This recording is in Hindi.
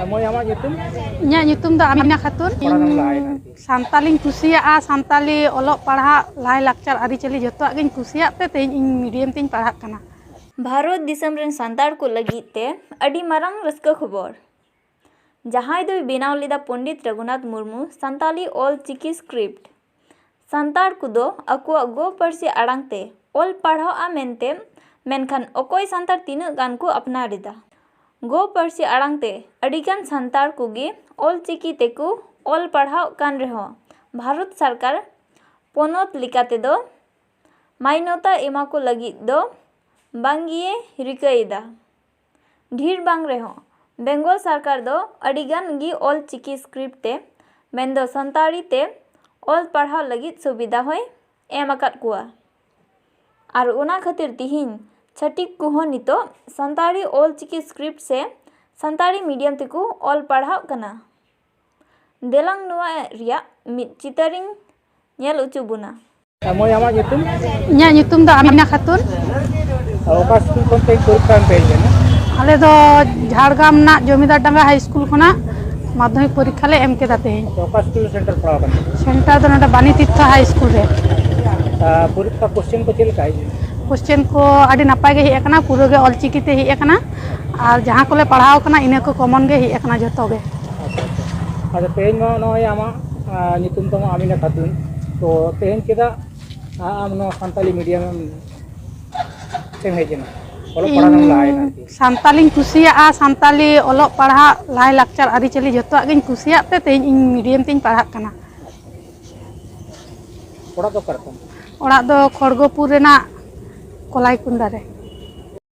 Moy ama nyutum? Inyak nyutum do Amina Khatun. Santaliñ kusiyaga, santali olok parhak lai lakchar aritali jotoak giñ kusiyak te teñ ᱤᱧ ᱢᱤᱰᱤᱭᱟᱢ ᱛᱮᱧ ᱯᱟᱲᱦᱟᱜ ᱠᱟᱱᱟ। भारत दिसम रेन सांतार को लगित ते अडी मारंग रस्का खबर जहां दो बेनाव लेदा पंडित रघुनाथ मुर्मू सांताली ऑल चिकी स्क्रिप्ट सांतार को दो अकुआ गो पारसी आड़ांग ते ऑल पढ़ाव आ मेनते मेनखान अकोय सांतार तीना गान को अपना रेदा गो पारसी आड़ांग ते अडिगान सांतार कोगे ऑल चिकी ते को ऑल पढ़ाव कान रहो भारत सरकार पोनोत लिकाते दो माइनता एमा को लगित दो बांगिए रिकायदा ढेर बांग रहो बेंगल सरकार दो अडिगान गी ऑल चिकी स्क्रिप्ट ते मेंदो संताड़ी ते ऑल पढ़ाव लगित सुविधा होय एम अकात कुआ आर उना खातिर तिहिन छटिक कुहो नितो संताड़ी ऑल चिकी स्क्रिप्ट से संताड़ी मीडियम तेको ऑल पढ़ाव कना देलांग नुआ रिया मिद चितरिंग nail उचुबुना Moy ama nyutum? Inyak nyutum do Amina Khatun। Oka school kon te porikha em peje na? आले दो झाड़ग्राम ना जमीदार डांगा हाई स्कूल खना माध्यमिक परीक्षा ले एम केदा तेहेñ। Oka school center padaw kan? Center दो नोडे बानी तीर्थ हाई स्कूल रे। Porikha question ko chel kai? Question को आडी नापाय गे हेकना पूरा गे ऑलचिकी ते हेकना और जहां कोले पढ़ाव कना इने को कॉमन गे हेकना जतो गे। अच्छा तेहेñ ma noy ama nyutum tama Amina Khatun to teheñ cheda am no santali medium tem hejena olok parhang lai na सांतालिñ कुसियागा Santali olok parhak lai lakchar aritali jotoak giñ कुसियाक ते तेहेñ ᱤᱧ मीडियम तेñ पढ़ाग कना। orak do kartam? ओड़ाग दो खड़गपुर रेना कोलाईकुंडा रे।